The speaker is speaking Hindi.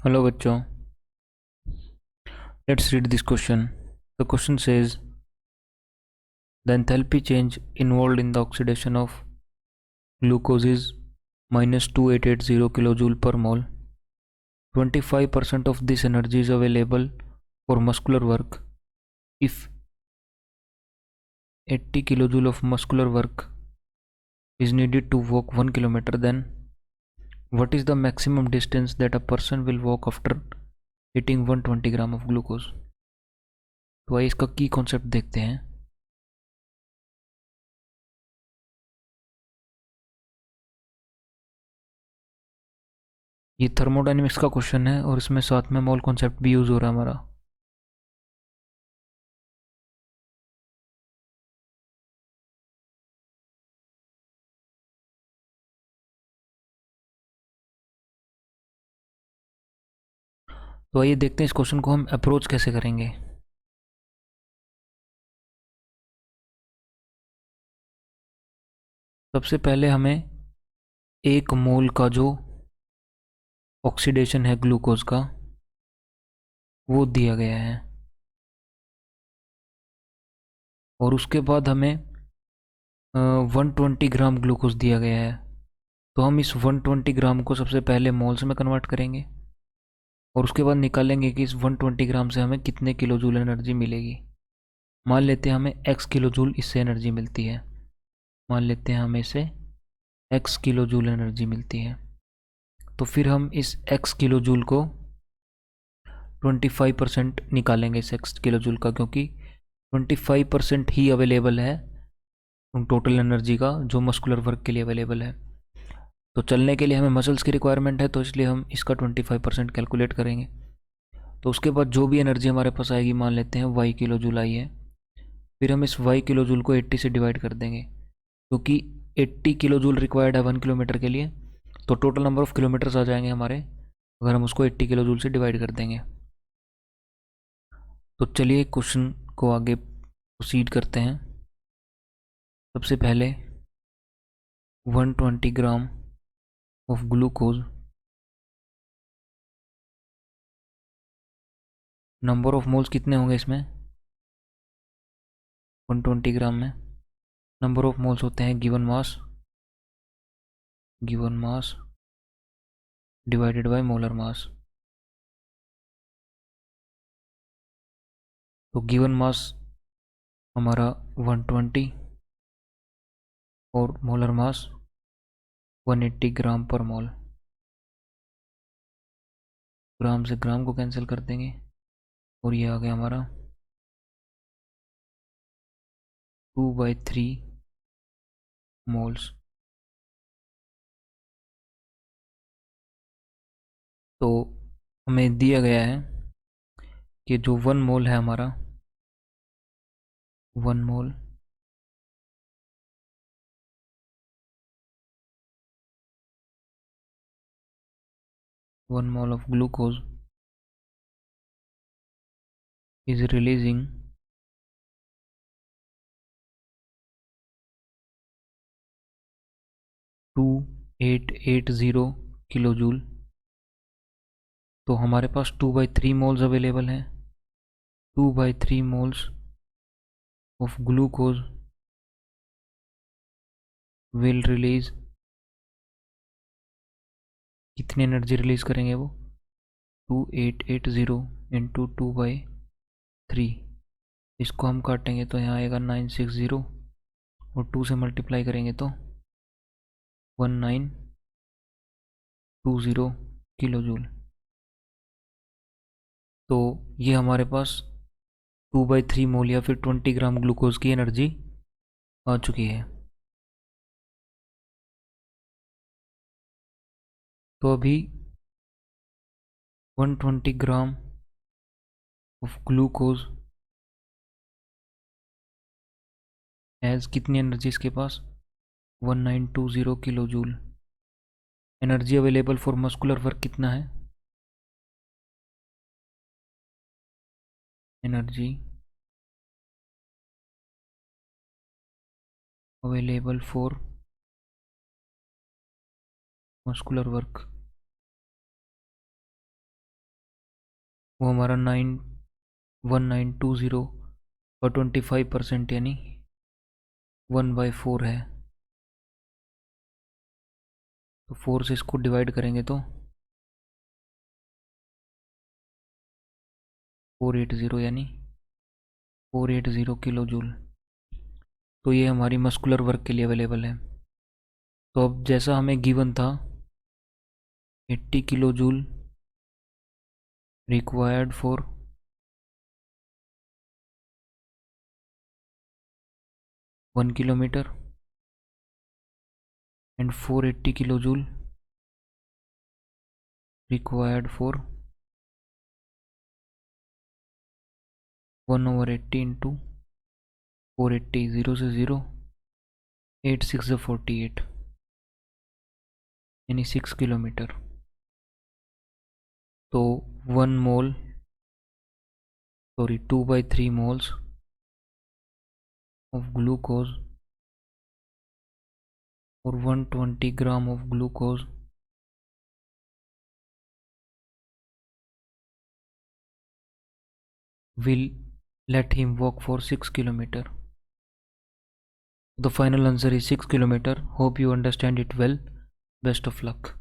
Hello बच्चों, let's read this question. The question says the enthalpy change involved in the oxidation of glucose is minus 2880 kilojoule per mole. 25% of this energy is available for muscular work. If 80 kilojoule of muscular work is needed to walk 1 kilometer, then what is the maximum distance that a person will walk after eating 120 gram of glucose? तो आइए इसका की कॉन्सेप्ट देखते हैं. ये थर्मोडाइनमिक्स का क्वेश्चन है और इसमें साथ में मोल कॉन्सेप्ट भी यूज़ हो रहा है हमारा. तो आइए देखते हैं इस क्वेश्चन को हम अप्रोच कैसे करेंगे. सबसे पहले हमें 1 मोल का जो ऑक्सीडेशन है ग्लूकोज का वो दिया गया है और उसके बाद हमें 120 ग्राम ग्लूकोज दिया गया है. तो हम इस 120 ग्राम को सबसे पहले मोल्स में कन्वर्ट करेंगे और उसके बाद निकालेंगे कि इस 120 ग्राम से हमें कितने किलो जूल एनर्जी मिलेगी. मान लेते हैं हमें x किलो जूल इससे एनर्जी मिलती है. मान लेते हैं हमें इसे x किलो जूल एनर्जी मिलती है. तो फिर हम इस x किलो जूल को 25% निकालेंगे इस x किलो जूल का, क्योंकि 25% ही अवेलेबल है टोटल एनर्जी का जो मस्कुलर वर्क के लिए अवेलेबल है. तो चलने के लिए हमें मसल्स की रिक्वायरमेंट है, तो इसलिए हम इसका 25% कैलकुलेट करेंगे. तो उसके बाद जो भी एनर्जी हमारे पास आएगी, मान लेते हैं y किलो जूल आई है, फिर हम इस y किलो जूल को 80 से डिवाइड कर देंगे, क्योंकि 80 किलो जूल रिक्वायर्ड है 1 किलोमीटर के लिए. तो टोटल नंबर ऑफ किलोमीटर्स आ जाएंगे हमारे अगर हम उसको 80 किलो जूल से डिवाइड कर देंगे. तो चलिए क्वेश्चन को आगे प्रोसीड करते हैं. सबसे पहले 120 gram of glucose, number of moles कितने होंगे इसमें 120 ग्राम में. नंबर ऑफ मोल्स होते हैं given mass divided by molar mass. तो गिवन मास हमारा 120 और मोलर मास 180 ग्राम पर मोल. ग्राम से ग्राम को कैंसिल कर देंगे और ये आ गया हमारा 2/3 मोल्स. तो हमें दिया गया है कि जो 1 मोल है हमारा 1 मोल of glucose is releasing 2880 kilo joule. तो हमारे पास 2/3 मोल्स अवेलेबल हैं. 2/3 moles of glucose will release, कितनी एनर्जी रिलीज करेंगे वो 2880 इंटू 2/3. इसको हम काटेंगे तो यहाँ आएगा 960 और 2 से मल्टीप्लाई करेंगे तो 1920 किलो जूल. तो ये हमारे पास 2/3 मोल या फिर 20 ग्राम ग्लूकोज की एनर्जी आ चुकी है. तो अभी 120 ग्राम ऑफ ग्लूकोज एज कितनी एनर्जी इसके पास 1920 kilo joule. Energy available for muscular work कितना है, energy available for muscular work वो हमारा 91920 और 25% यानी 1/4 है। तो 4 से इसको डिवाइड करेंगे तो 480 यानी 480 किलो जूल। तो ये हमारी मस्कुलर वर्क के लिए अवेलेबल है। तो अब जैसा हमें गिवन था 80 kilo joule required for 1 kilometre and 480 kilo joule required for 1/80 into 480, 0 से 0, 8 6 48 यानी 6 किलोमीटर। तो 1 मोल 2/3 moles of glucose or 120 gram of glucose will let him walk for 6 kilometer. The final answer is 6 kilometer. Hope you understand it well. Best of luck.